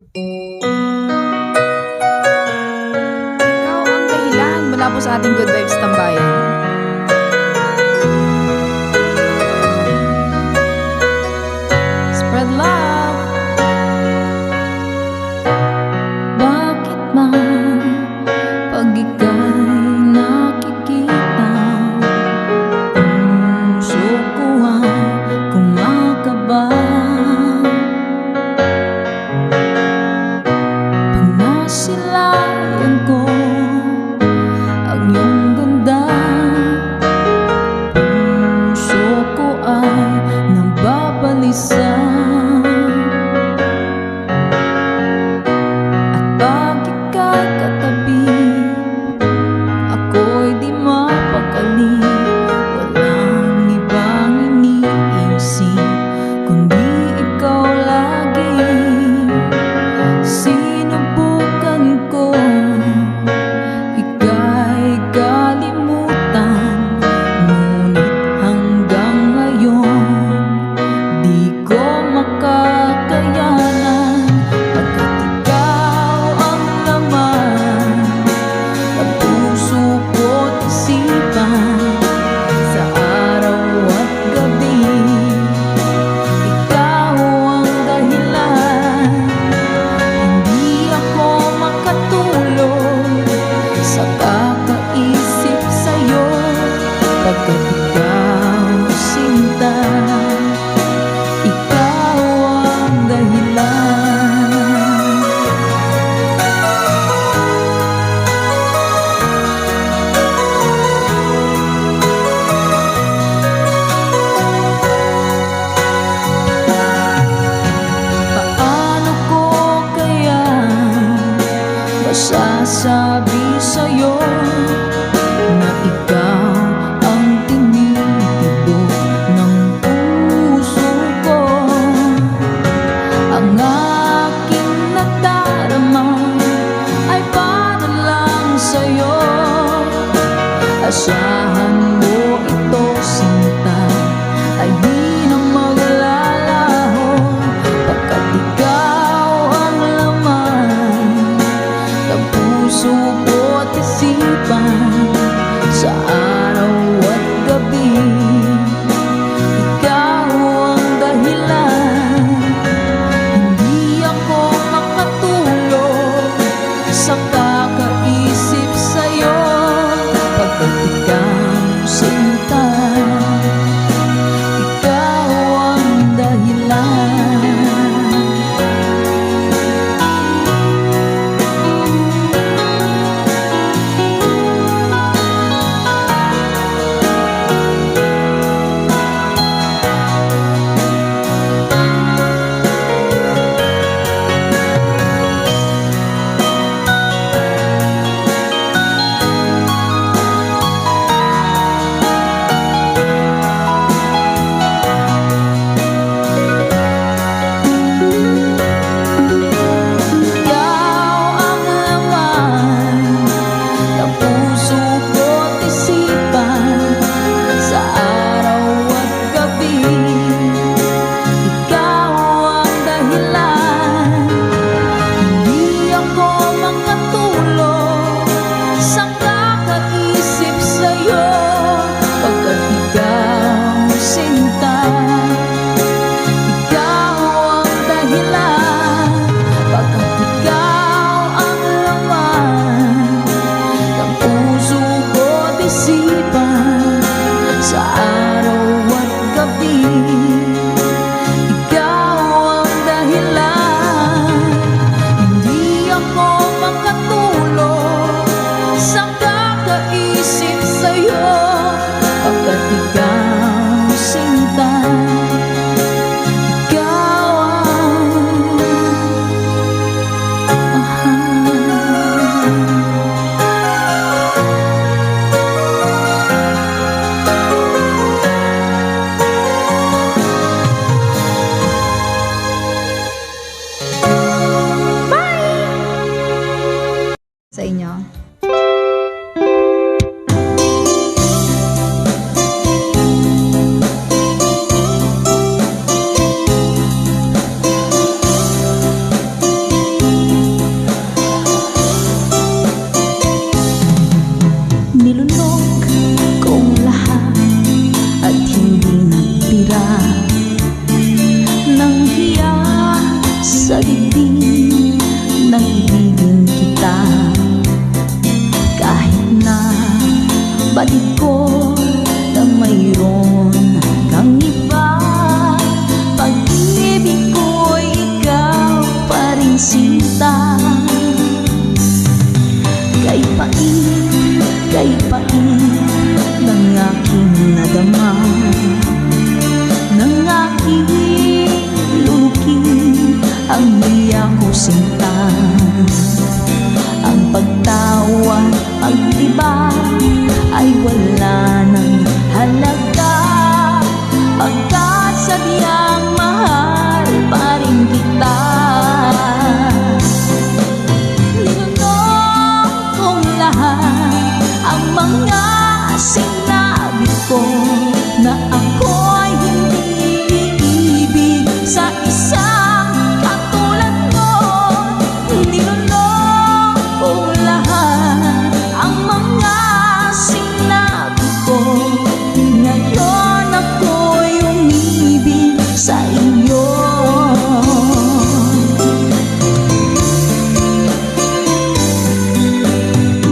Ikaw ang dahilan mula po sa ating Good Vibes Tambayan. Spread love. Bakit man pag ika'y nakikita, puso ko ay kumakaba? Pag nasilayan ko ang iyong ganda, puso ko ay nababalisa. At pag ika'y katabi, ako'y di mapakali. Walang ibang iniisip kundi ikaw lagi. Sinubukan ko ika'y kalimutan, ngunit hanggang ngayon di ko makakayanan. Pagkat ikaw ang laman ng puso ko't isipan, sa araw at gabi ikaw ang dahilan. Hindi ako makatulog sa kakaisip sa'yo, pagkat ikaw sinta, ikaw ang dahilan. Paano ko kaya masasabi sa'yo na ikaw ang tinitibok ng puso ko? Ang aking nadarama ay para lang sa'yo. Asahan mo ito, sinta, ay di na maglalaho, pagkat ikaw ang laman ng puso din nang ibigin kita. Kahit na batid ko na mayroon kang iba, pag-ibig ko'y ikaw pa rin sinta. Kay pait ng aking nadama, ng aking lulukin ang liya ko sinta. Ang pagtawa, pagdiba ay wala ng halaga, pagkat sadyang mahal pa rin kita. Ninunong kong lahat ang mga sinabi ko, na ako'y hindi iibig sa isang katulad mo. Ninunong kong lahat ang mga sinabi ko, ngayon ako'y umibig sa iyo.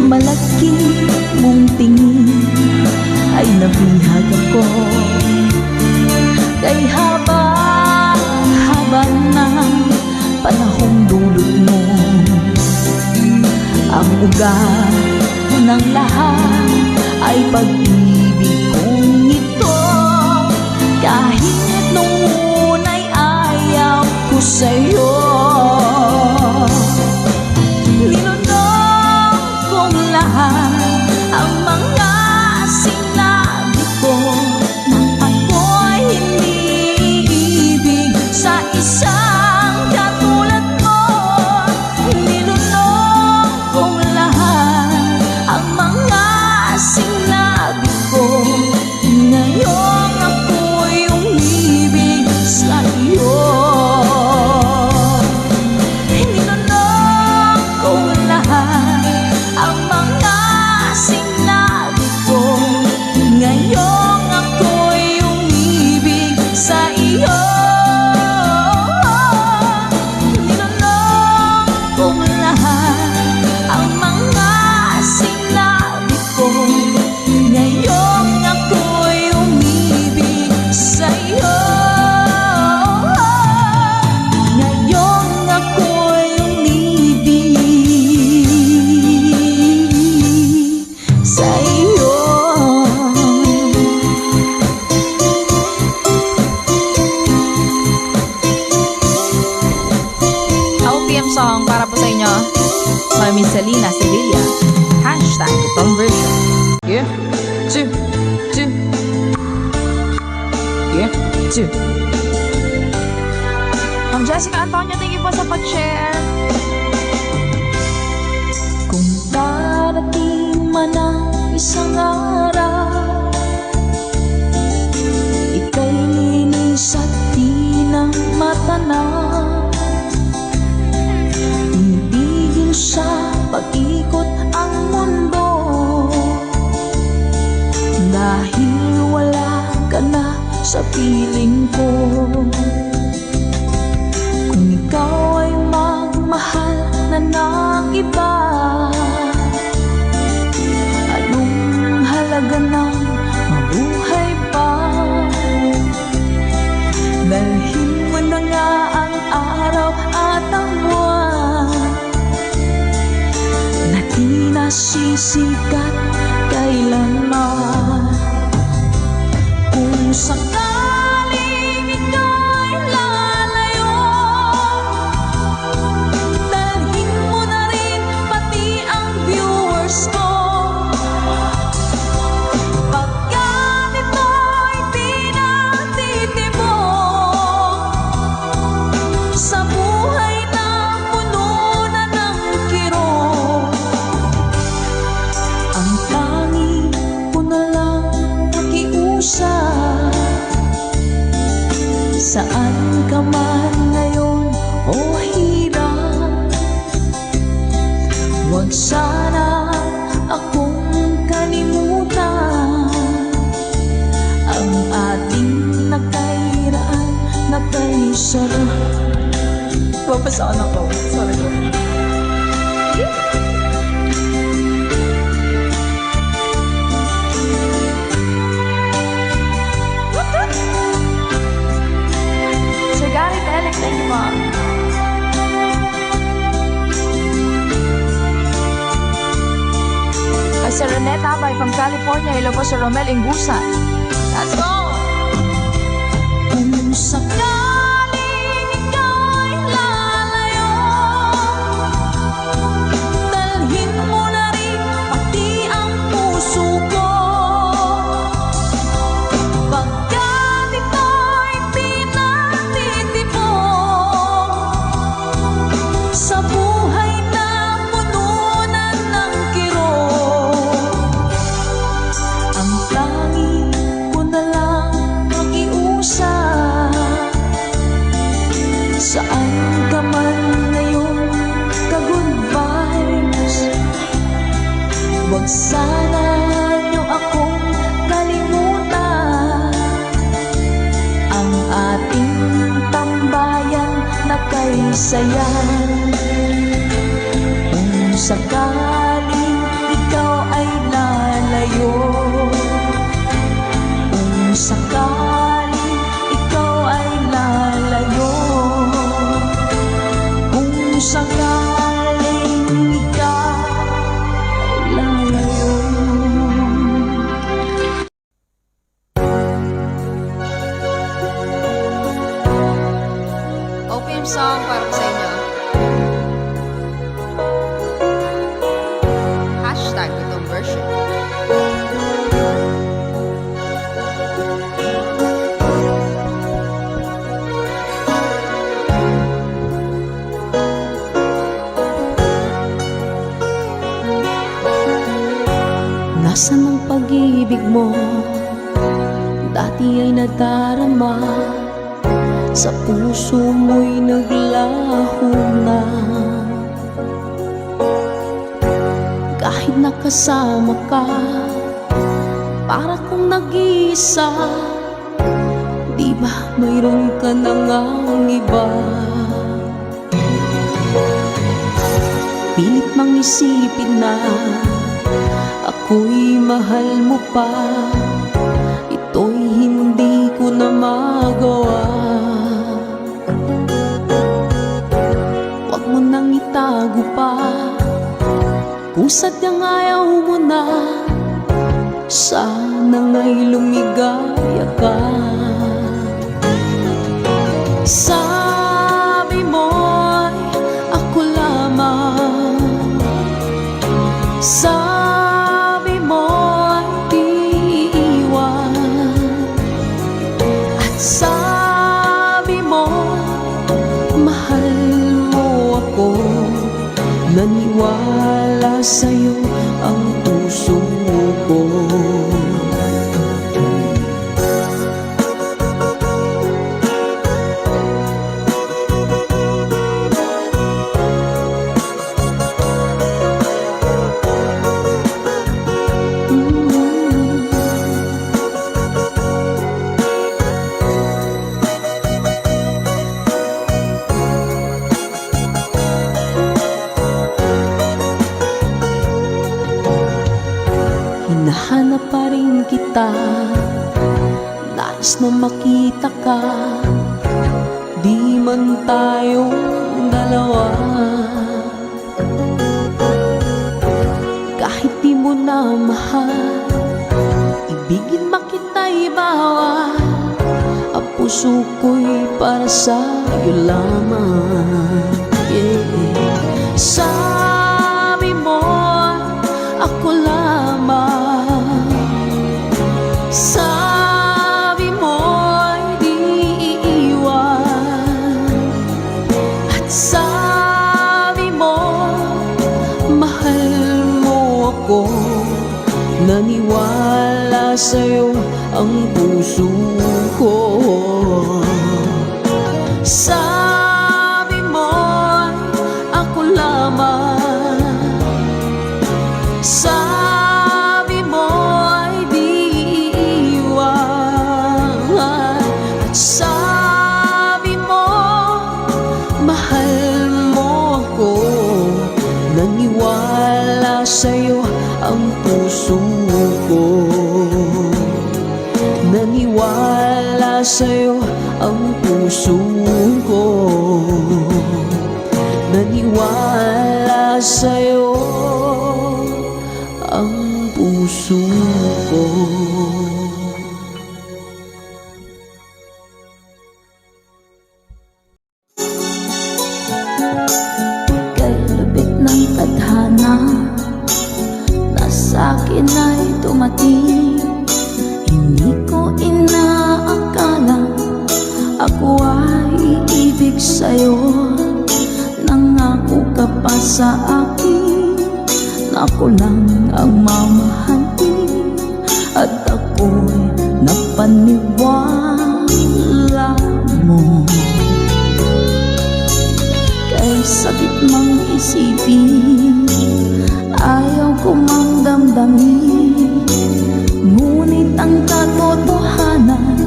Malaki mong tingin ay nabihag ako, kay haba ng panahong dulot mo. Ang ugat ng lahat ay pag-ibig kong ito, kahit nung una'y ayaw ko sa'yo. Ninunong kong lahat ang mga sinabi ko, na ako'y hindi iibig sa isang katulad mo. Ninunong kong lahat ang mga sinabi ko, ngayon ako'y umibig sa iyo. Ninunong kong lahat ang mga sinabi ko, ngayon ako'y umibig sa iyo. Ninunong kong lahat ang mga sinabi ko, ngayon ako'y umibig sa iyo. Ngayon ako'y umibig sa iyo. OPM song para po sa inyo, Mami Selena Sevilla. Hashtag itong version. Yeah, two. Yeah, two. Ma'am Jessica Antonio, thank you po sa pag-share. Kung darating man ang isang araw, ika'y linis at di na matanaw, tinigil sa pag-ikot ang mundo, dahil wala ka na sa piling ko. Kung ikaw ay magmahal na ng iba, anong halaga ng mabuhay pa? Dalhin mo na nga ang araw at ang buwan, na di nasisikat kailanman. Kung sakaling ika'y lalayo, dalhin mo na rin pati ang viewers ko, pagkat ito'y di natitibok sa buhay na puno na ng kirot. Ang tanging ko na lang pakiusap, saan ka man ngayon o hirap, huwag sana akong kalimutan. Ang ating nakairaan, nakaisarap. Sana ko. Sorry ko. Sir Gary Telek, thank you, ma'am. Kay Sir Renette Abay from California. Hello po, Sir Romel Ingusan. Let's go! Kung sakaling ikaw'y lalayo, dalhin mo na rin pati ang puso ko. Pagkat ito'y pinagtitipon sa buhay na pununan ng kirot, ang tangi ko na lang makiusap. Saan ka man ngayon, ka-good vibes, huwag sana niyo akong kalimutan. Ang ating tambayan na kay sayan. Kung sakaling ikaw ay lalayo, kung sakaling ikaw ay lalayo, kung sakaling ikaw ay lalayo. OPM song para po sa inyo. Hashtag itong version. Nasaan ang pag-ibig mo? Dati ay nadarama, sa puso mo'y naglaho na. Kahit nakasama ka, para kong nag-iisa. Di ba mayroon ka na ngang iba? Pilit mang isipin na ako'y mahal mo pa, ito'y hindi ko na magawa. Huwag mo nang itago pa, kung sadyang ayaw mo na, sana nga'y lumigaya ka. Sabi mo'y ako lamang, sabi mo'y di iwan, at sabi mo mahal mo ako. Naniwala sa'yo ang puso ko. Hinahanap pa rin kita, nais na makita ka, di man tayong dalawa. Kahit di mo na mahal, ibigin makita'y bawal. Ang puso ko'y para sa'yo lamang, yeah. Sabi mo ako lamang, sabi mo'y di iiwan, at sabi mo mahal mo ako. Naniwala sa'yo ang puso ko. Sabi mo'y ako lamang, sabi mo'y di iiwan, at sabi mo mahal sa'yo ang puso ko. Naniwala sa'yo ang puso ko. Naniwala sa'yo ang puso ko. Kay lubik ng tadhana na sa'kin ay dumating, hindi ko inaakala ako ay iibig sa'yo. Nangako ka pa sa akin na ako lang ang mamahalin, at ako'y napaniwala mo. Kay sakit mang isipin, ayaw ko mang damdamin, ngunit ang katotohanan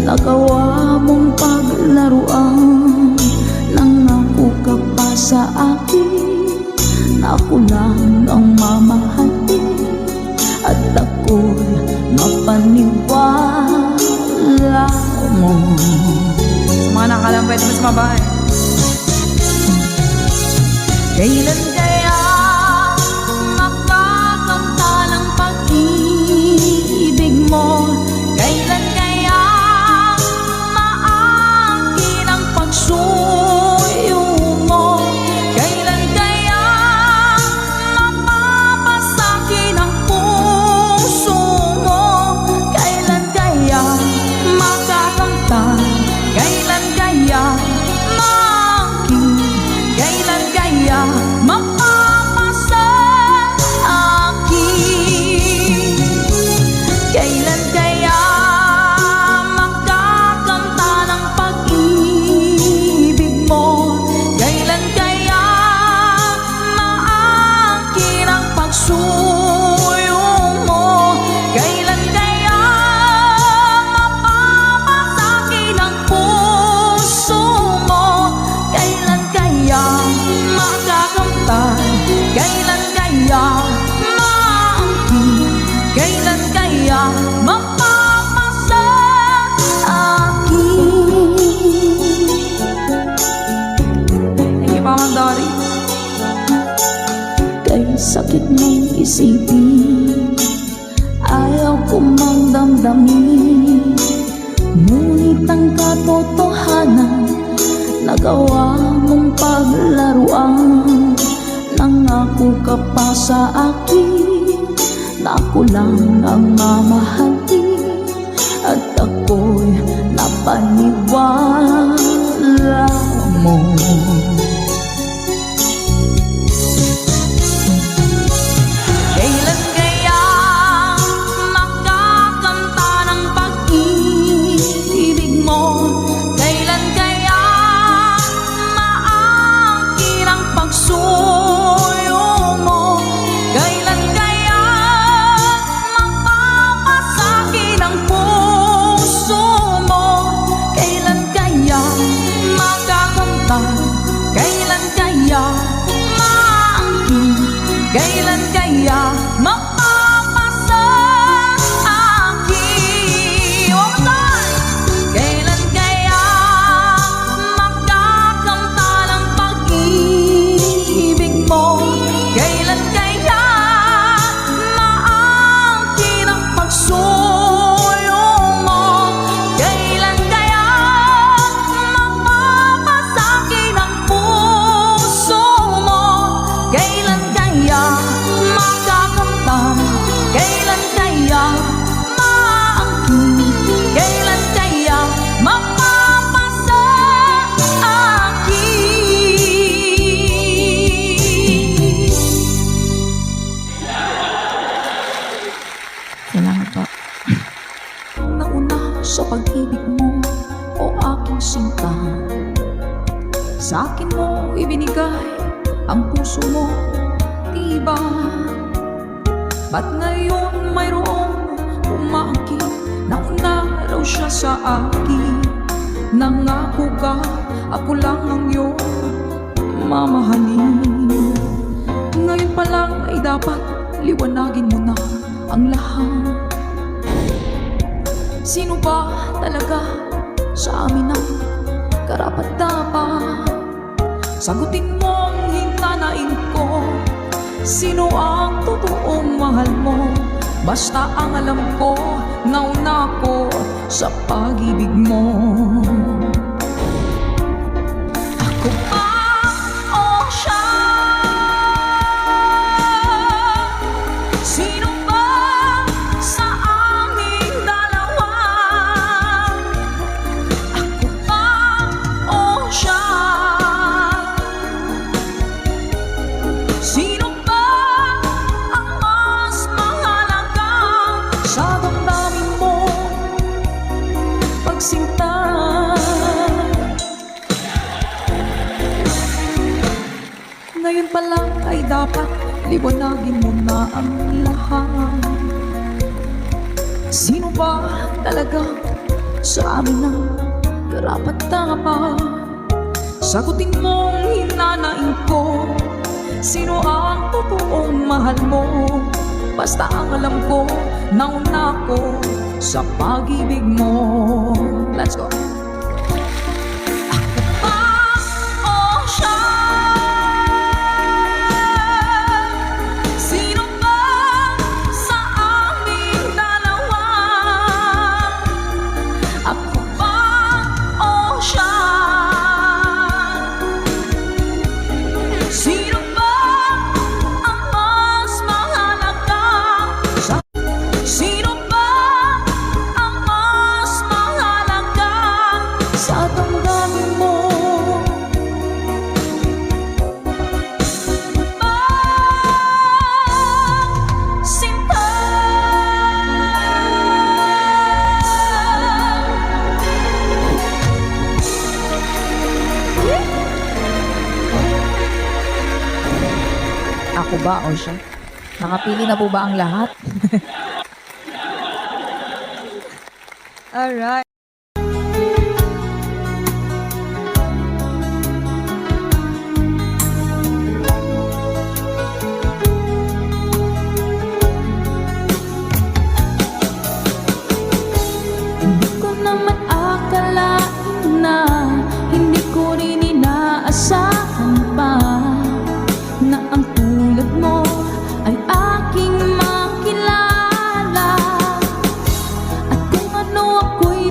nagawa mong paglaruan. Nangako ka pa sa akin na ako lang ang mamahalin, at ako'y mapaniwala mo. Sa mga nakalang pwede mo sumabay. Kailan kaya makakanta ng pag-ibig mo? Kailan kaya maangkin ang pagsuyo mo? Kailan kaya mapapasakin ang puso mo? Kailan kaya makakanta? Kailan kaya maangkin? Kailan kaya mapapasa akin? Kailan kaya makakanta ng pag-ibig mo? Kailan kaya maangkin ang pagsuyo mo? Kailan kaya mapapasakin ang puso mo? Kailan kaya makakamtan? Kailan kaya maangkin? Kailan kaya mapapasa akin? Thank you, Mama Dory. Kay sakit mong isipin, ayaw ko mang damdamin, ngunit ang katotohanan nagawa mong paglaruan. Nangako ka pa sa akin na ako lang ang mamahalin, at ako'y napaniwala mo. Kailan kaya makakanta ng pag-ibig mo? Kailan kaya maangkin ang pagsuyo mo? Kailan kaya mapapasakin ang puso mo? Kailan kaya makakanta? Kailan kaya maangkin? Kailan kaya mapapasa akin? One more time! Kailan kaya makakanta ng pag-ibig mo? Kailan kaya maangkin ang pagsuyo mo? Kailan kaya mapapasakin ang puso mo? Kailan kaya makakamtan? Kailan kaya maangkin? Kailan kaya mapapasa akin? Salamat po. Nauna sa pag-ibig mo, o aking sinta, sa akin mo ibinigay ang puso mo, diba? Ba't ngayon mayroong umaangkin? Nauna raw siya sa akin. Nangako ka, ako lang ang iyong mamahalin. Ngayon Ngayon pa lang ay dapat liwanagin mo na ang lahat. Sino ba talaga sa amin ang karapat-dapat? Sagutin mo ang hintanain ko. Sino ang totoong mahal mo? Basta ang alam ko, nauna ko sa pag-ibig mo. Ako ba o siya? Sino ba sa aming dalawa? Ako ba o siya? Sino ba ang mas mahalaga sa damdamin mo? Pagsinta. Ngayon pa lang ay dapat liwanagin mo na ang lahat. Sino ba talaga sa amin ang karapat-dapat? Sagutin mo ang hinanain ko. Sino ang totoong mahal mo? Basta ang alam ko, nauna ko sa pag-ibig mo. Let's go. Ako ba o siya? Sino ba sa aming dalawa? Ako ba o siya? Sino ba ang mas mahalaga? Sino ba ang mas mahalaga sa damdamin mo? Sinta. Ako ba o siya? Nakapili na po ba ang lahat? Alright. Hindi ko naman akalain na hindi ko rin inaasahan pa na ang tulad mo ay aking makilala. At kung ano ako'y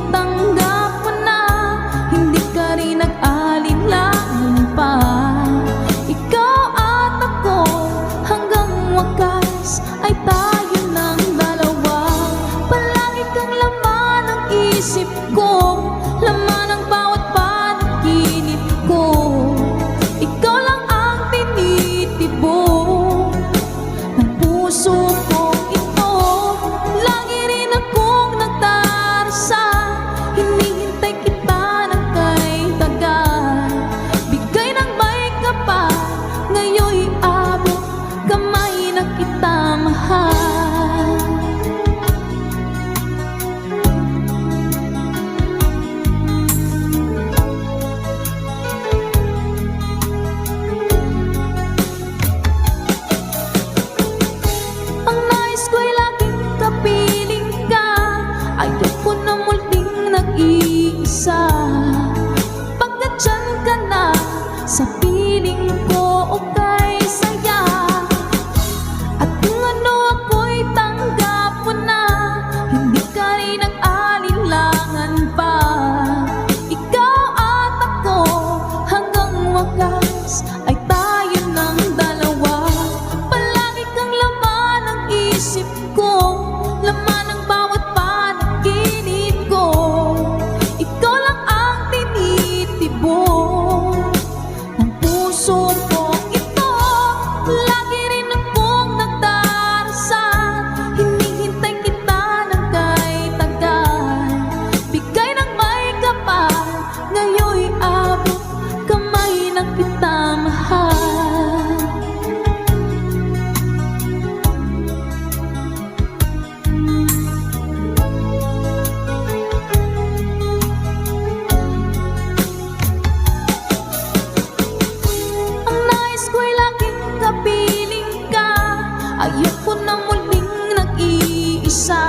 Ayoko na muling nag-iisa.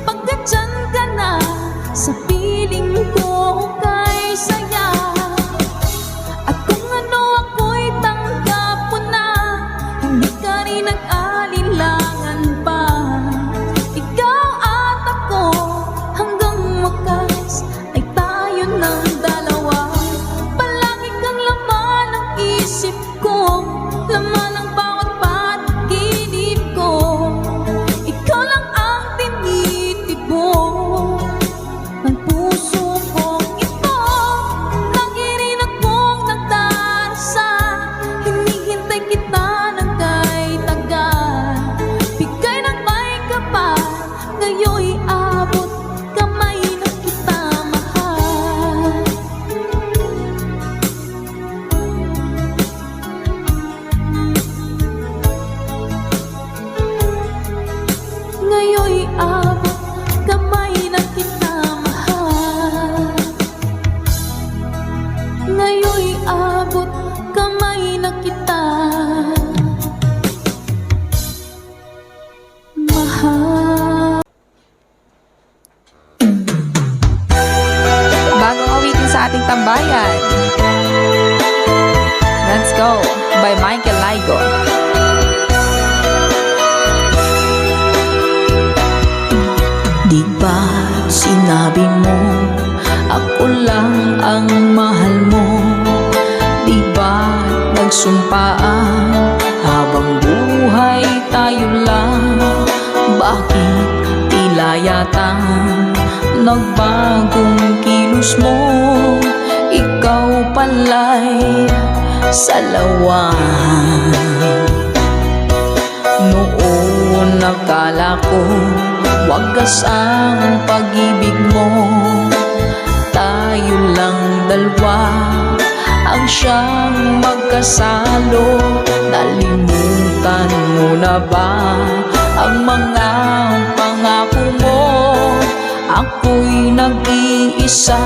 Pagkat dyan ka na, sa piling ko kay saya. At kung ano ako'y tanggap mo na, hindi ka rin nag-alinlangan pa. Ikaw at ako, hanggang wakas ay tayo ng dalawa. Palagi kang laman ng isip ko, laman ng bawat panaginip ko. Ikaw lang ang tinitibok ng puso kong ito. Lagi rin akong nagdarasal, hinihintay kita ng kay tagal. Bigay ng may kapal, ngayon'y abot kamay na kita mahal. Ngayon'y abot kamay na kita mahal. Ngayon'y abot kamay na kita mahal. Bagong awitin sa ating tambayan. Let's Go by Michael Laigo. Di ba sinabi mo ako lang ang mahal mo? Di ba nagsumpaan habang buhay tayo lang? Bakit tila yata nagbagong kilos mo? Ikaw pala'y salawan. Noon nakala ko wagas ang pag-ibig mo. Tayo lang dalawa ang siyang magkasalo. Nalimutan mo na ba ang mga pangako mo? Ako'y nag-iisa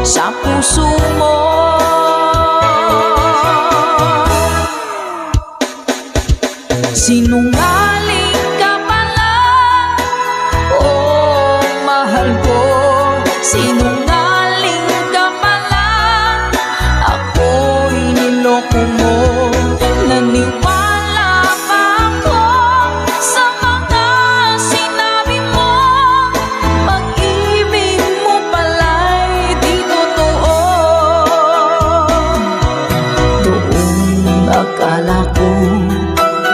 sa puso mo. Sinungaling ka pala, oh mahal ko. Sinungaling ka pala, ako'y niloko mo. Naniwala pa ako sa mga sinabi mo. Pag-ibig mo pala'y di totoo. Doon akala ko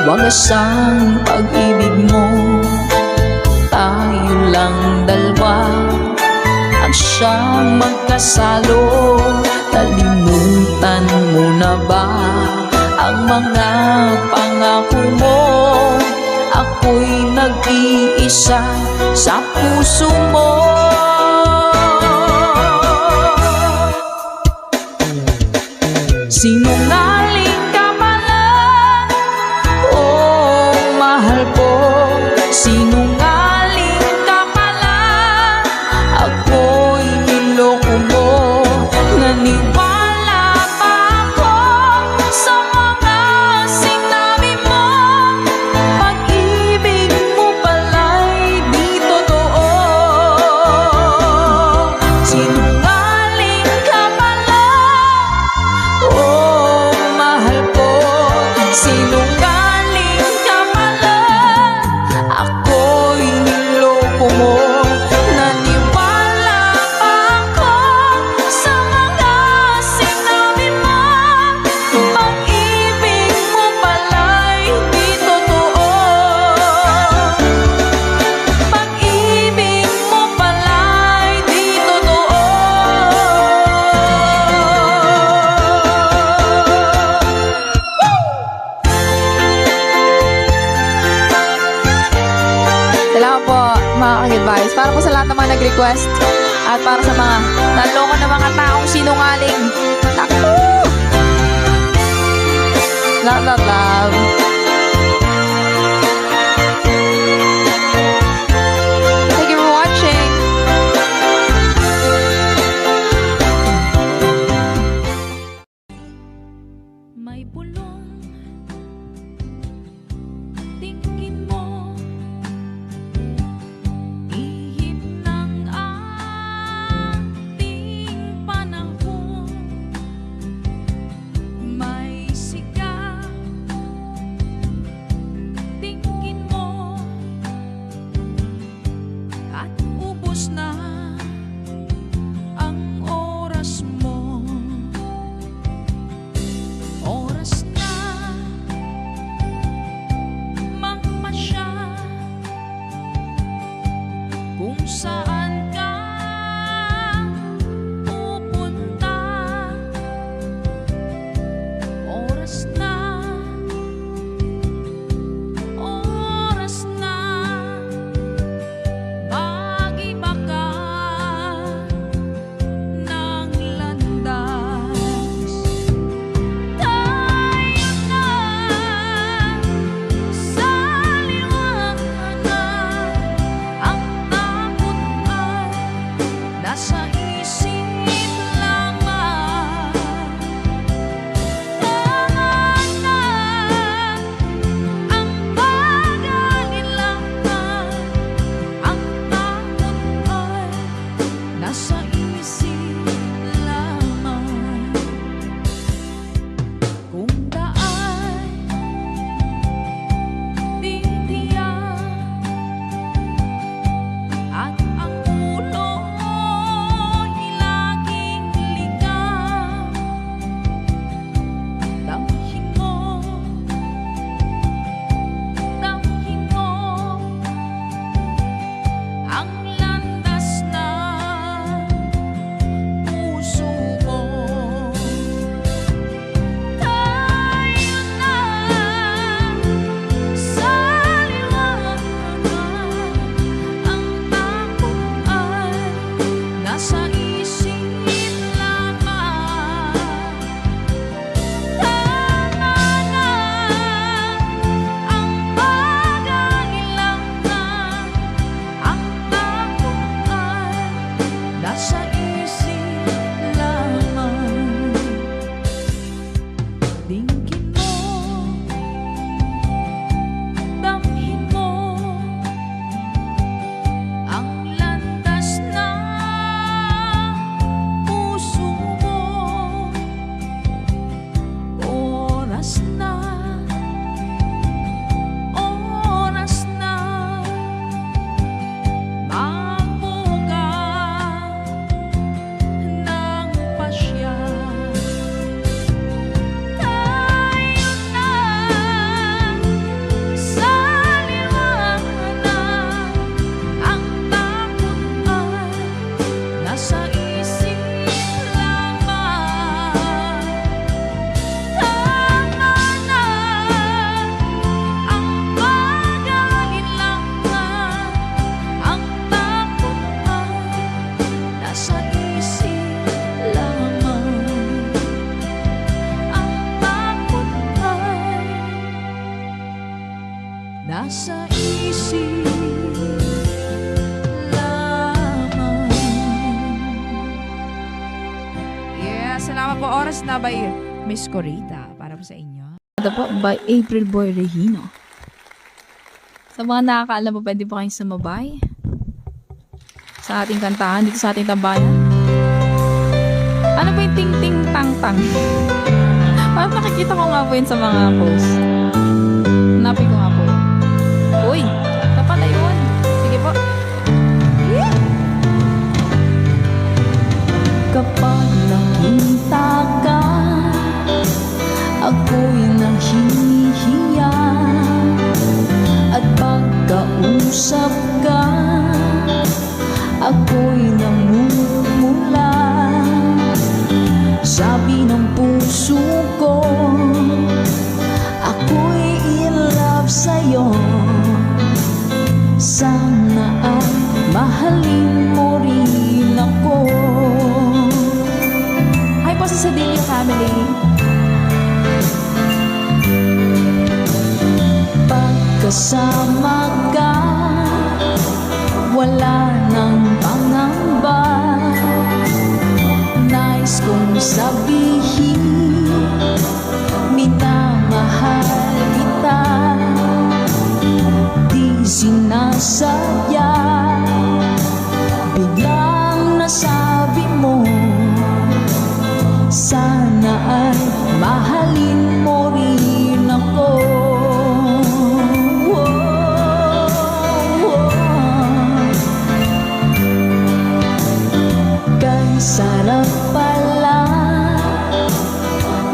wagas ang pag-ibig mo. Tayo lang dalawa ang siyang magkasalo. Nalimutan mo na ba ang mga pangako mo? Ako'y nag-iisa sa puso mo. Sinungaling ka pala, oh mahal ko. Sinungaling ka pala, ako'y niloko mo. Naniwala pa ako sa mga sinabi mo. Pag-ibig mo pala'y di totoo. Sinungaling ka pala, oh mahal ko. Sinungaling ka pala, ako'y niloko mo. Naniwala pa ako sa mga sinabi mo. Pag-ibig mo pala'y di totoo. Pag-ibig mo pala'y di totoo. Salamat po mga ka-advice. Para po sa lahat ng mga nag-request at para sa mga naloko na mga taong sinungaling. Naku! Love, love, love. Thank you for watching. May bulong nasa isip lamang. Yeah, salamat po. Oras na by Miss Corita para po sa inyo. Ito po, by April Boy Regino. Sa mga nakakaalam po, pwede po kayong sumabay sa ating kantahan dito sa ating tambayan. Ano po yung ting-ting-tang-tang? Parang nakikita ko nga po yun sa mga posts. Hanapin ko nga po yun. Uy, ito pala yun. Sige po. Kapag nakita ka, ako'y nahihiya. At pagkausap ka, ako'y namumula. Sabi ng puso ko, ako'y in love sa'yo. Sana ay mahalin mo rin ako. Hi po sa Sedilio family. Pagkasama ka, wala nang pangamba. Nais kong sabihin, minamahal kita. Di sinasadya, biglang nasabi mo, sana ay mahalin mo rin ako. Kay sarap pala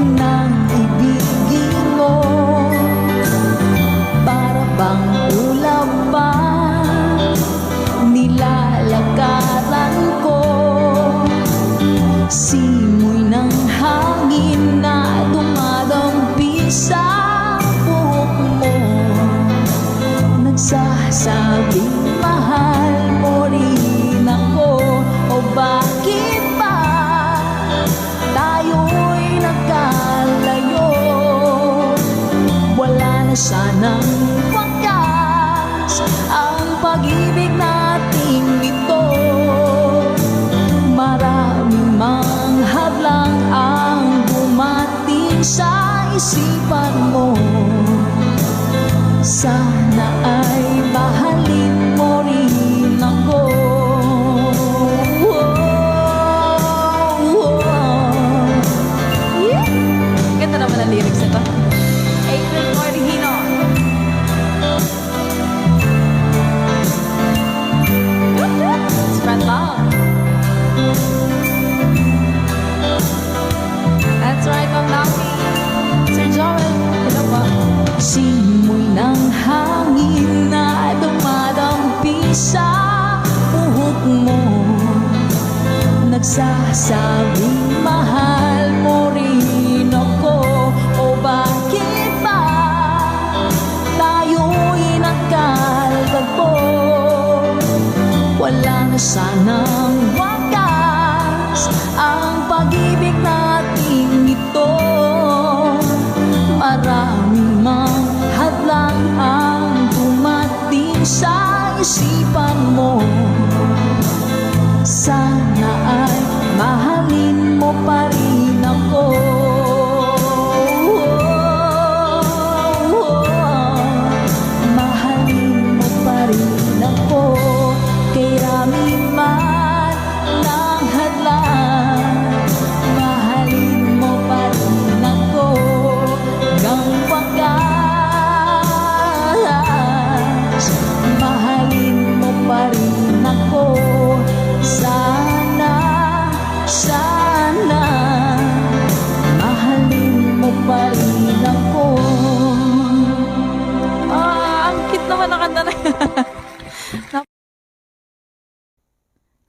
ng ibigin mo, para bang ulap pa nilalakaran ko. Simoy ng hangin na dumadampi sa buhok mo, nagsasabing mahal mo rin ako. O bakit ba tayo'y nagkalayo? Wala na sanang wakas ang pag-ibig nating ito. Maraming mang hadlang ang dumating sa isipan mo. Sana ay mahalin mo rin ako. Ganda naman ang lyrics nito. April Boy Regino. Spread love. That's right, Ma'am Lawi. Sir Joel, hello po. Simoy ng hangin na dumadampi sa buhok mo, nagsasabing mahal mo rin ako. O bakit ba tayo'y nagkalagpo? Wala na sanang wakas ang pag-ibig nating ito. Maraming mang hadlang ang dumating sa isipan mo. Sana ay mahalin mo pa rin ako. Mahalin mo pa rin ako. Kay rami man ng hadlang, mahalin mo pa rin ako. Hanggang wakas, mahalin mo pa rin ako. Sana, sana, mahalin mo pa rin ako. Ang cute naman ang kanta na yan.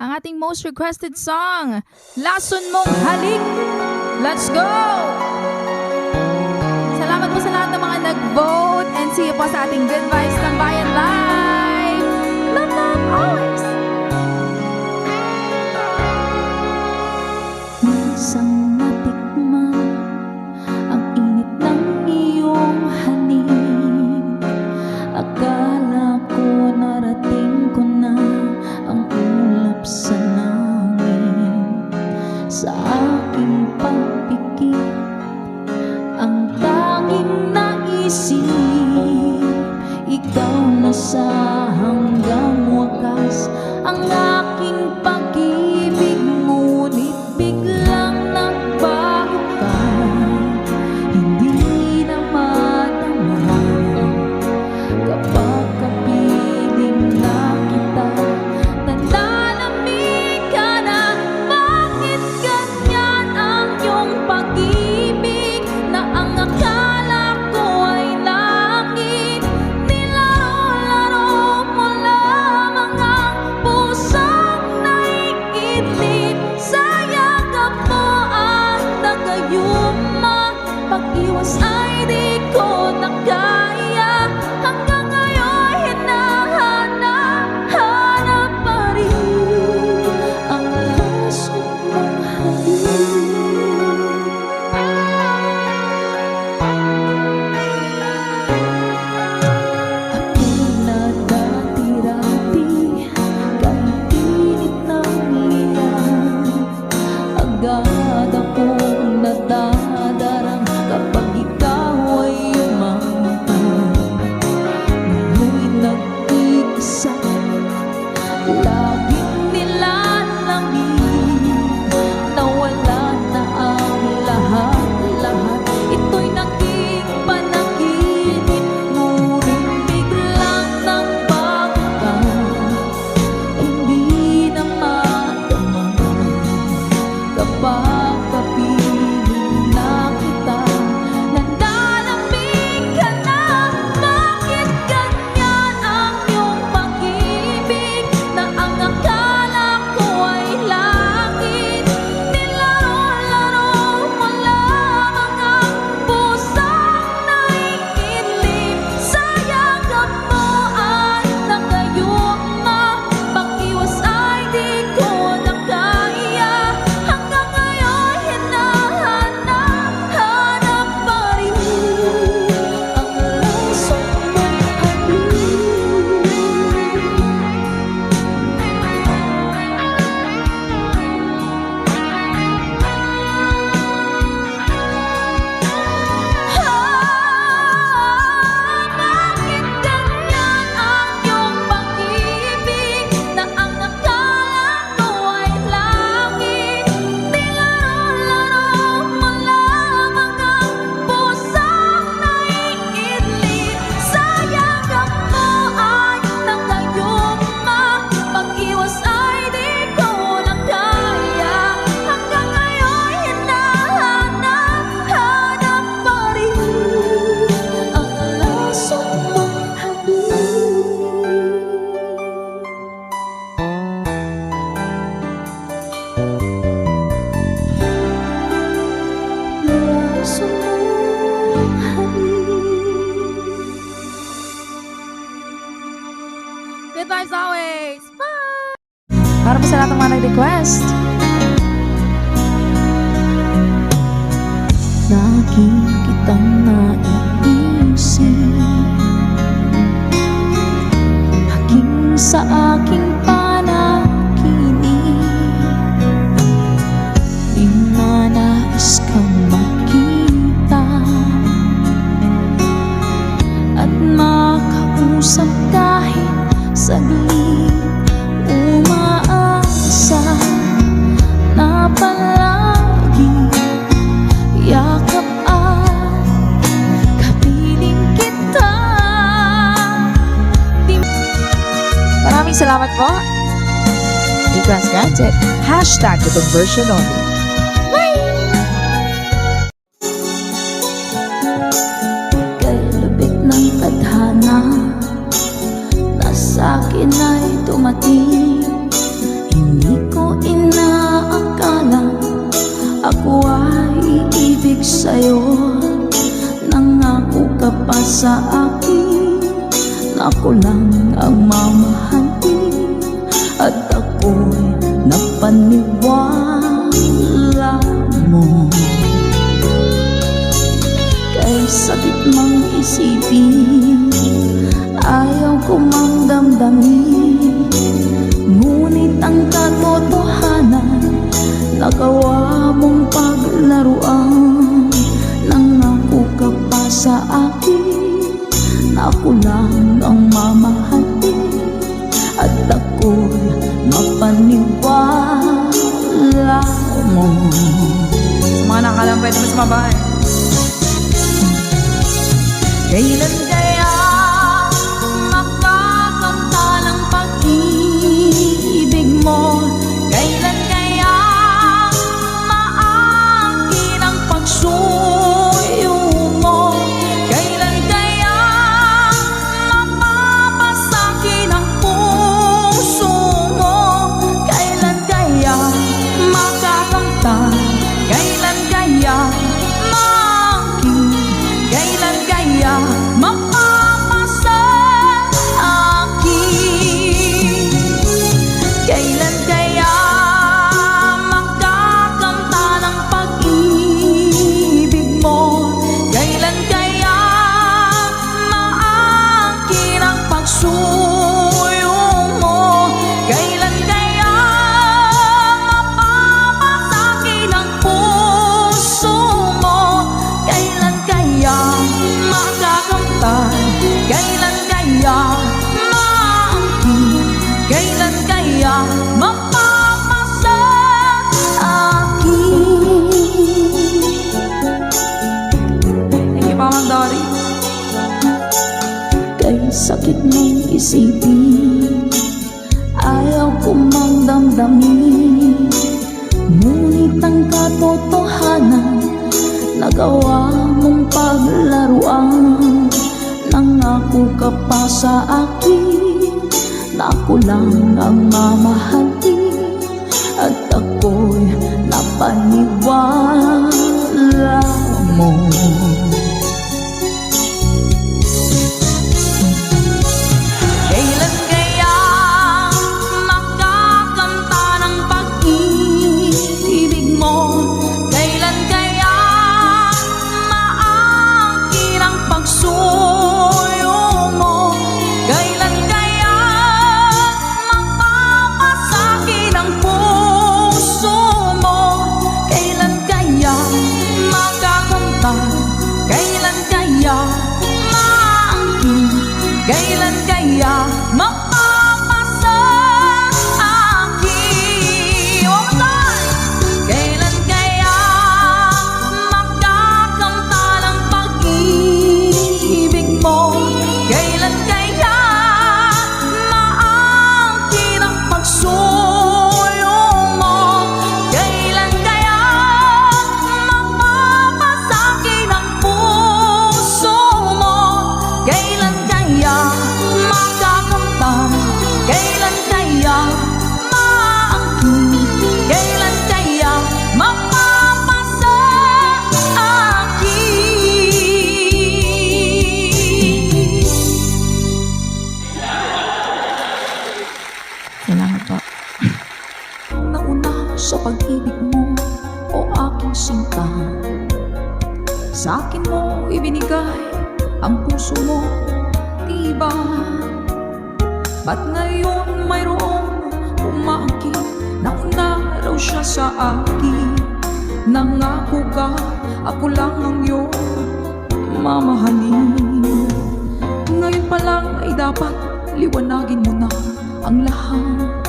Ang ating most requested song, Lason Mong Halik. Let's go! Salamat po sa lahat ng mga nag-vote and see you po sa ating Good Vibes Tambayan Live. Love, love, always! Isang natikman ang init ng iyong halik. Akala isip, ikaw na sa hanggang wakas ang aking pag-ibig, ngunit biglang nagbago ka, hindi na madama kapag kapiling na kita. Nananamig ka na, bakit ganyan ang iyong pag-ibig na ang akala ko ay langit? Nilaro-laro mo lamang ang pusong naiidlip sa yakap mo at nagayuma. Pag-iwas ay di ko na kaya, hanggang ngayon hinahanap pa rin ang puso mong ako'y nadati-rati kahit init ng liyan, agad akong nadadarang kapag ikaw ay umangtang. Ngayon'y nag-iisa, laging nilalamig, nawala na ang lahat-lahat. Ito'y naging panaginip, ngunit biglang nagbago ka, hindi na madama kapag kapiling na kita. Nananamig ka na, bakit ganyan ang iyong pag-ibig na ang akala ko ay langit? Nilaro-laro mo lamang ang pusong naiidlip sa yakap mo at nagayuma. Pag-iwas ay di ko na kaya, hanggang ngayon hinahanap pa rin ang laso mong bakit ganyan ang iyong pag-ibig na ang akala ko ay langit? Nilaro-laro mo lamang ang pusong naiidlip sa yakap mo ay nagayuma. Pag-iwas ay di ko na kaya, hanggang ngayon hinahanap pa rin ang laso mong laso mong Good times always! Bye! Para po sa lahat ng mga nag-request. lagi kitang naiisip, hanggang sa aking panaginip. Di na nais kang makita at makausap kahit saglit. Umaasa na palagi yakap at kapiling kita. Maraming salamat po. Ika's Gadget. Hashtag the conversion only. Kay lubik ng tadhana na sa'kin ay dumating, hindi ko inaakala ako ay iibig sa'yo. Nangako ka pa sa akin na ako lang ang mamahalin, at ako'y napaniwala mo. Kay sakit mang isipin, ayaw ko mang damdamin, ngunit ang katotohanan nagawa mong paglaruan. Nangako ka pa sa akin Kailan kaya makakanta ng pag-ibig mo? Kailan kaya maangkin ang pagsuyo mo? Kailan kaya mapapasakin ang puso mo? Kailan kaya makakanta? Kailan kaya maangkin? Kailan kaya mapapasa akin? Kailan kaya makakanta ng pag-ibig mo? Kailan kaya maangkin ang pagsuyo mo? Kailan kaya mapapasakin ang puso mo? Kailan kaya makakamtan? Kailan kaya maangkin? Kailan kaya mapapasa akin? Thank you, Mama Dory. Kay sakit mong isipin, ayaw ko mang damdamin, ngunit ang katotohanan, nagawa mong paglaruan. Nangako ka pa sa akin na ako lang ang mamahalin, at ako'y napaniwala mo. Kailan kaya makakanta ng pag-ibig mo? Kailan kaya maangkin ang pagsuyo mo? Kailan kaya mapapasakin ang puso mo? Kailan kaya makakanta? Kailan kaya maangkin? Kailan kaya mapapasa akin? One more time! Kailan kaya makakanta ng pag-ibig mo? Kailan kaya maangkin ang pagsuyo mo? Kailan kaya mapapasakin ang puso mo? Kailan kaya makakamtan? Kailan kaya maangkin? Kailan kaya mapapasa akin? Salamat po. Nauna sa pag-ibig mo, o aking sinta, sa akin mo ibinigay ang puso mo, diba? Ba't ngayon mayroong umaangkin? Nauna raw siya sa akin. Nangako ka, ako lang ang iyong mamahalin. Ngayon pa lang ay dapat liwanagin mo na ang lahat.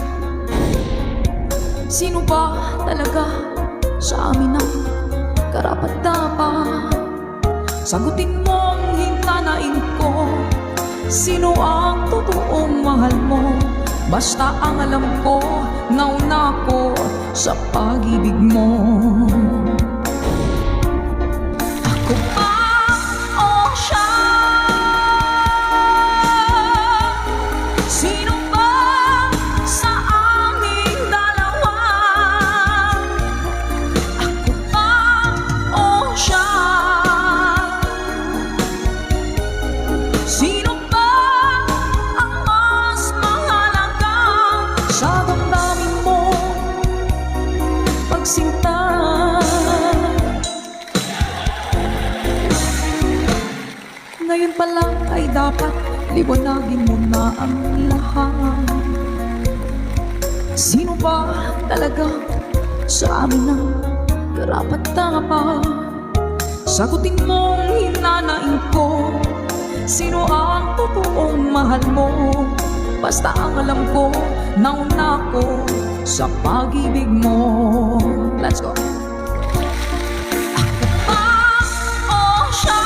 Sino ba talaga sa amin ang karapat-dapat? Sagutin mo ang hintanain ko. Sino ang totoong mahal mo? Basta ang alam ko, nauna ko sa pag-ibig mo. Ako ba o siya? Sino ba sa aming dalawa? Ako ba o siya? Sino ba ang mas mahalaga sa damdamin mo? Pagsinta, ngayon pa lang ay dapat liwanagin mo na ang lahat. Sino ba talaga sa amin ang karapat-dapat? Sagutin mo ang hinanain ko. Sino ang totoong mahal mo? Basta ang alam ko, nauna ko sa pag-ibig mo. Let's go. Ako ba o siya?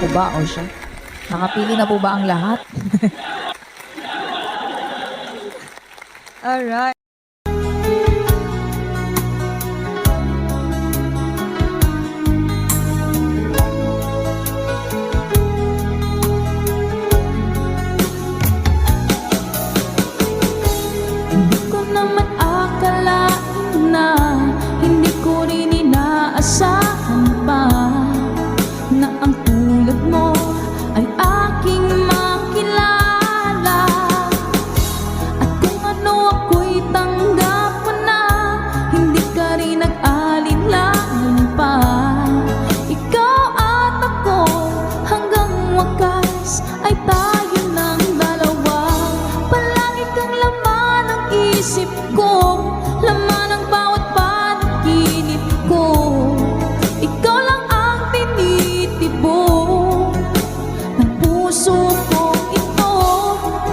Ako ba o siya? Nakapili na po ba ang lahat? Alright. Hindi ko naman akalain na hindi ko rin inaasahan pa na ang tulad mo ay aking makilala. At kung ano ako'y tanggap mo na, hindi ka rin nag-alinlangan pa. Ikaw at ako hanggang wakas ay tayo ng dalawa. Palagi kang laman ng isip ko, laman ng bawat panaginip ko. Ikaw lang ang tinitibok ng puso ko ito.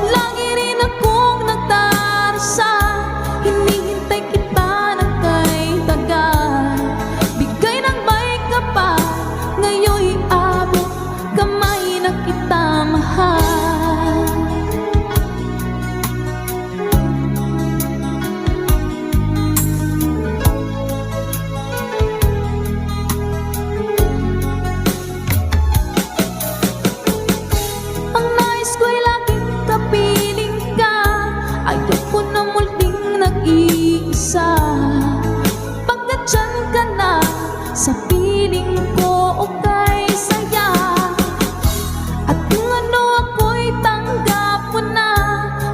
Lagi rin akong nagdarasal, hinihintay kita ng kay tagal. Bigay ng may kapal, ngayon'y abot kamay na kita mahal. Ang nais ko'y laging kapiling ka, ayoko na muling nag-iisa. Pagkat dyan ka na, sa piling ko okay saya. At kung ano ako'y tanggap mo na,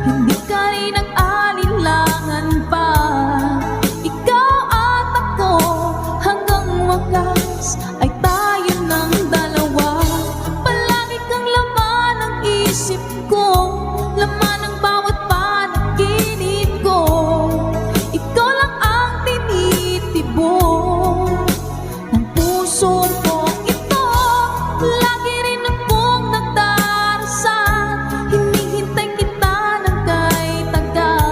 hindi ka rin nag-alinlangan pa. Ikaw at ako hanggang wakas ay tayo ng dalawa. Palagi kang laman ng isip ko, laman ng bawat panaginip ko. Ikaw lang ang tinitibok ng puso ko ito. Lagi rin akong nagdarasal, hinihintay kita ng kay tagal.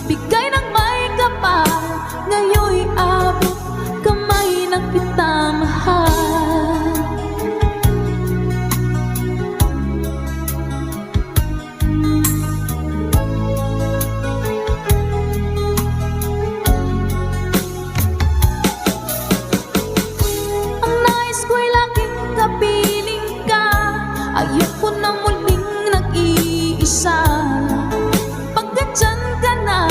Bigay ng may kapal, ngayon'y abot kamay na kita mahal. Ang nais ko'y laging kapiling ka, ayoko na muling nag-iisa. Pagkat dyan ka na,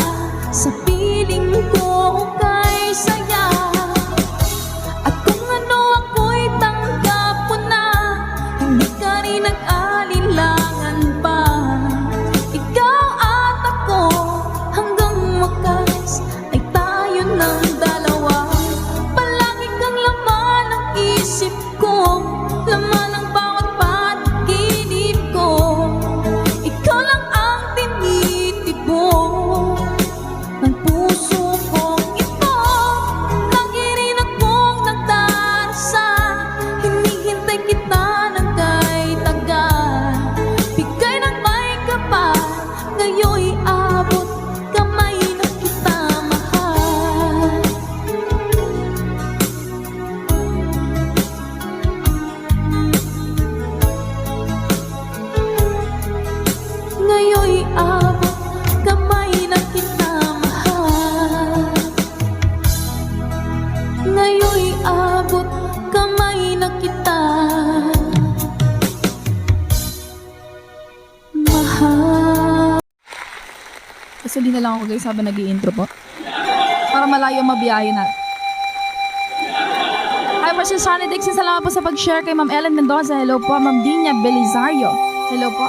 sa piling ko okay saya. At kung ano ako'y tanggap mo na, hindi ka rin nag-alinlangan pa. Ikaw at ako hanggang wakas ay tayo ng dalawa. Palagi kang laman ng isip ko, laman ng bawat panaginip ko. Ikaw lang ang tinitibok ng puso ko ito. Lagi rin akong nagdarasal, hinihintay kita ng kay tagal. Bigay ng may kapal, ngayon'y abot kamay na kita mahal. Ngayon'y abot kamay na kita mahal. Ngayon'y abot kamay na kita mahal. Kasali na lang ako guys habang nag-i-intro po, para malayo mabiyahe na. Hi po si Shani Dixon, salamat po sa pag-share kay Ma'am Ellen Mendoza. Hello po Ma'am Dinya Belisario. Hello po.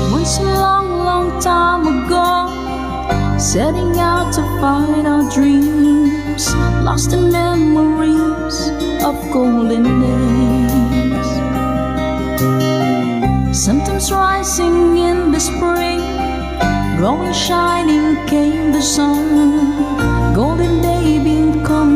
Once a long, long time ago, setting out to find our dreams, lost in memories of golden days. Sometimes rising in the spring, growing shining came the sun. Golden day become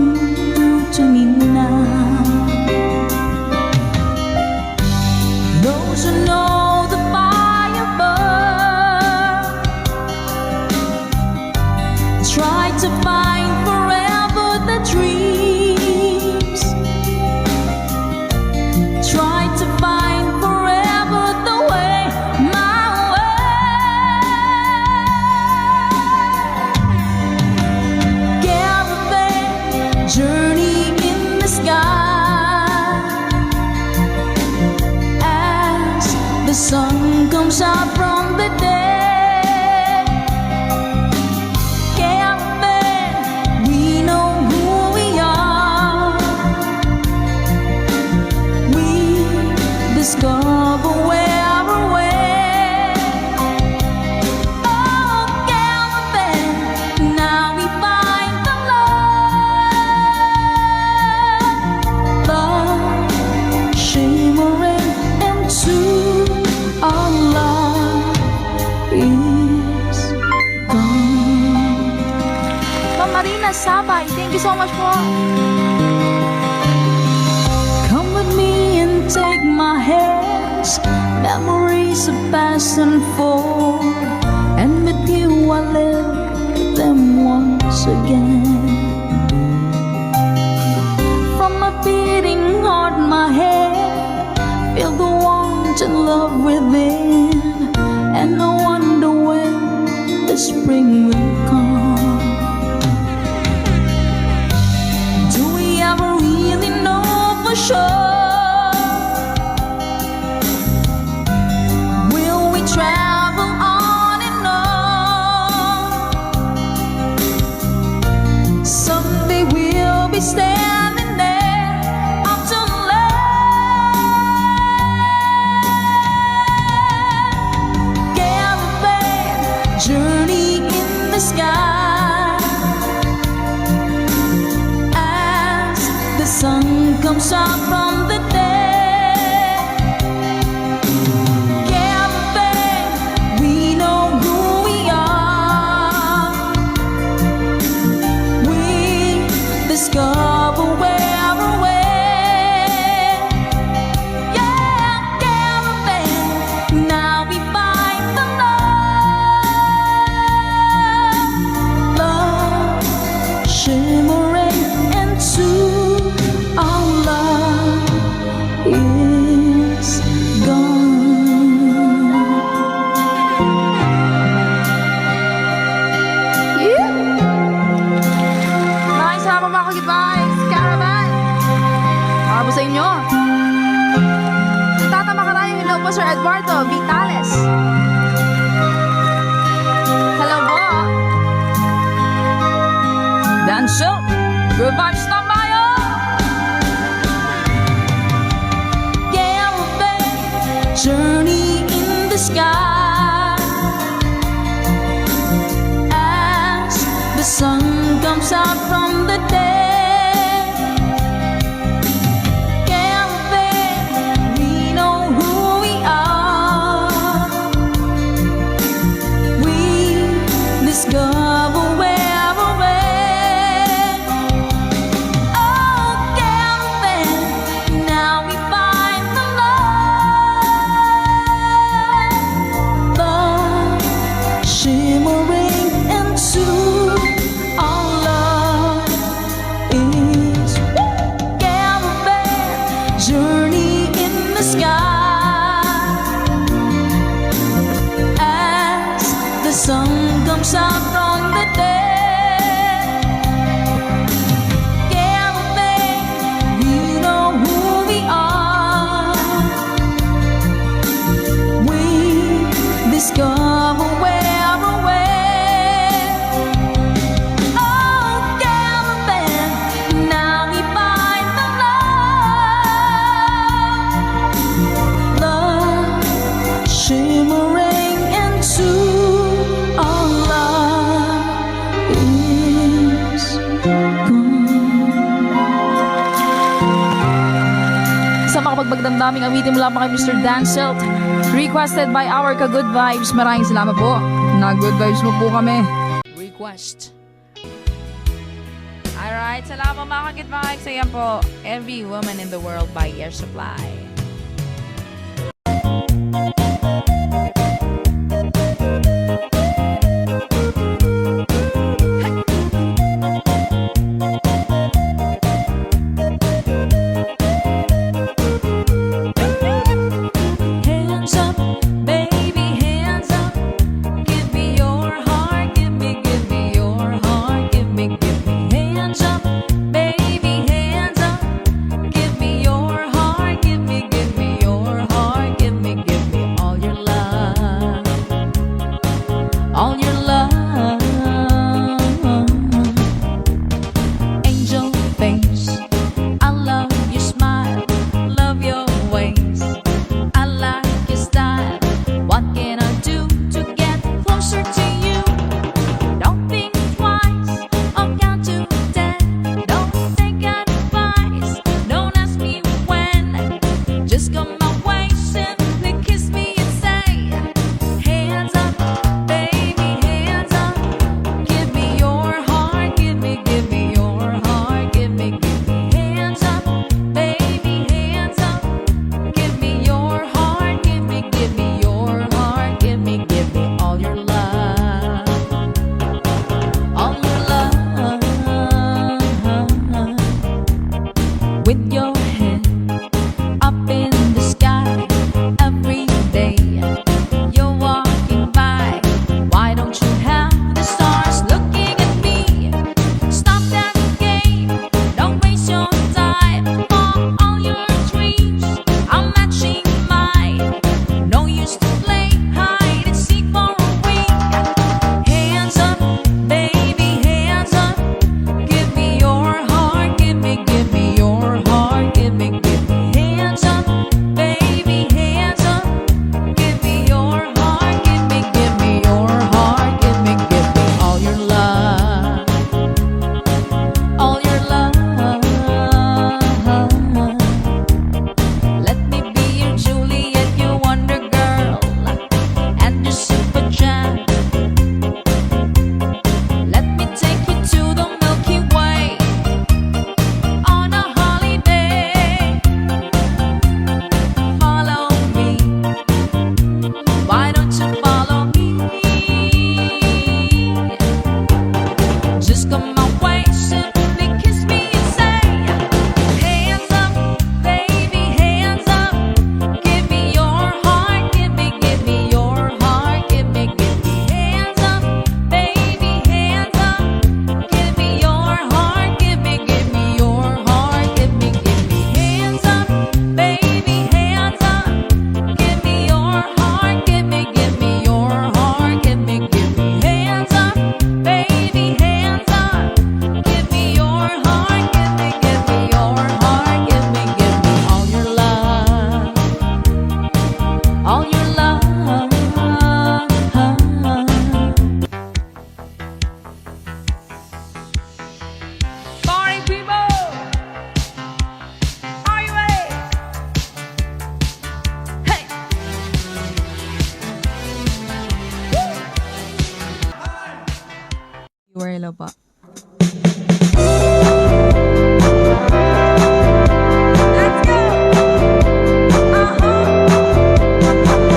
Marina Sabay. Thank you so much po. Come with me and take my hands. Memories of past unfold, and with you I live them once again. From my beating heart, my head, feel the warmth and love within, and I wonder when the spring will come. Do we ever really know for sure? Will we travel on and on? Someday we'll be standing there up to land. Caravan journey in the sky as the sun comes out from the day. Caravan, we know who we are. We discover where we're went. Yeah, caravan, now we find the love, love shimmering into our love is gone. Maraming salamat mga kagitbays. Caravan. Para po sa inyo. Tata Makarayong, hello po Sir Eduardo Vitales. Hello po. Dance up, good vibes na tayo. Caravan journey in the sky as the sun comes out from the day. Caravan, we know who we are. We discover where we're went. Oh, caravan, now we find the love, love shimmering into our love is caravan journey in the sky as the sun comes out from the day. Caravan, we know who we are. We discover where we're went. Oh, caravan, now we find the love, love shimmering into our love is gone. Sa makapagbagdamdaming awitin mula pa kay Mr. Danselt, requested by our ka-good vibes. Maraming salamat po. Na-good vibes mo po kami. Request. Alright, salamat mga kagitbays. Ayan po, Every Woman in the World by Air Supply. Hands up, baby, hands up. Give me your heart, give me your heart, give me hands up, baby, hands up. Give me your heart, give me Hello pa.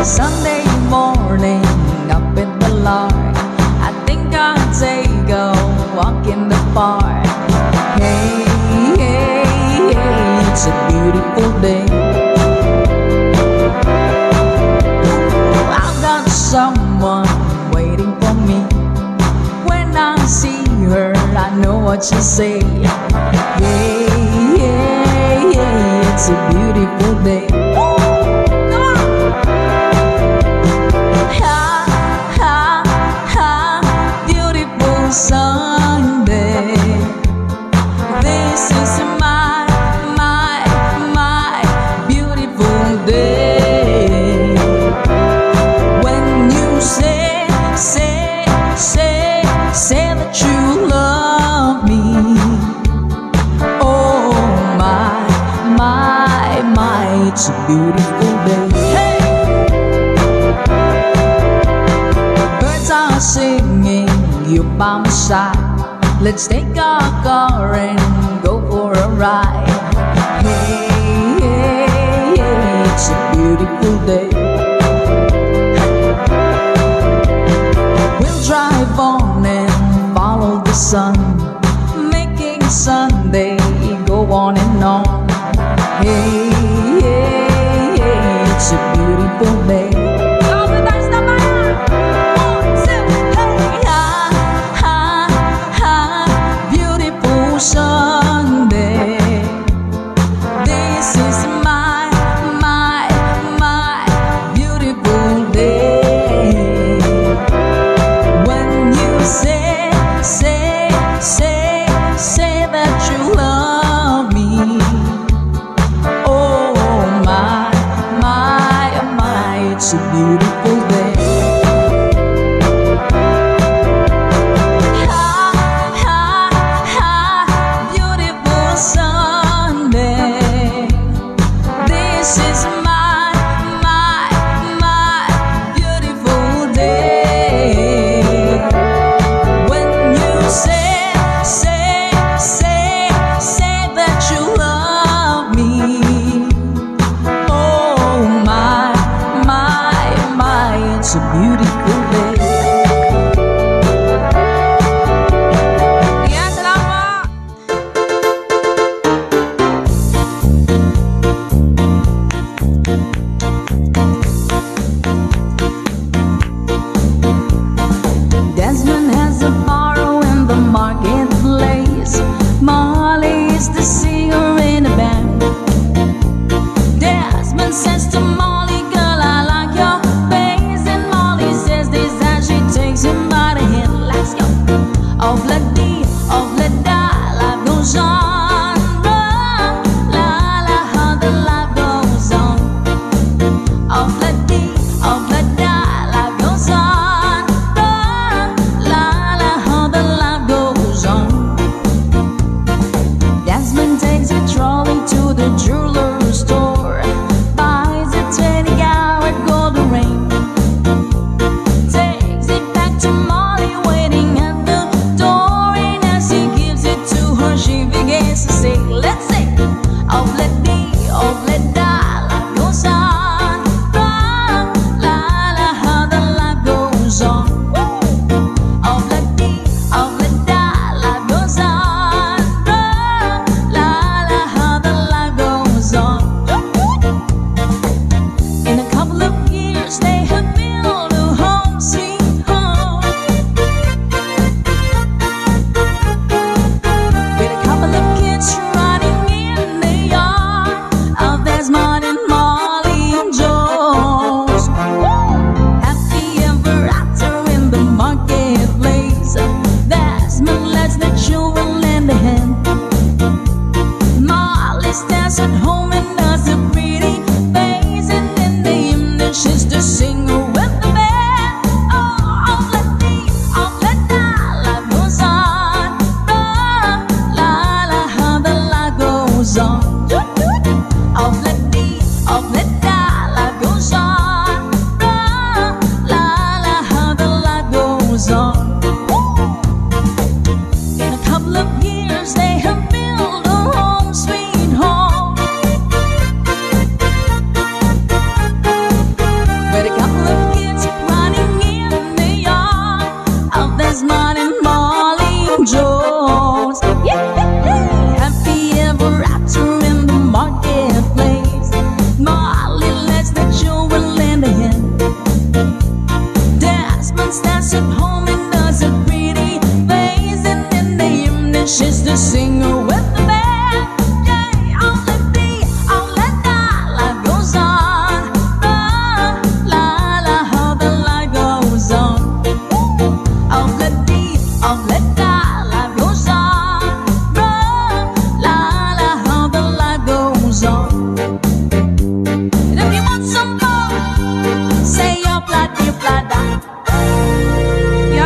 Sunday morning, up in the lark, I think I'll take a walk in the park. Hey, hey, hey, it's a beautiful day. I've got someone waiting for me. When I see her, I know what she'll say. Hey, hey, hey, it's a beautiful day. Sunday, this is my beautiful day. When you say that you love me, oh my, it's a beautiful day. Hey! Birds are singing, you by my side. Let's take our car and go for a ride. Hey, hey, hey, it's a beautiful day. We'll drive on and follow the sun, making Sunday go on and on. Hey, hey, hey, it's a beautiful day. Sunday, this is my beautiful day. When you say that you love me, oh my, it's a beautiful day. woman stands at home and does a pretty face, and in the evening she's the singer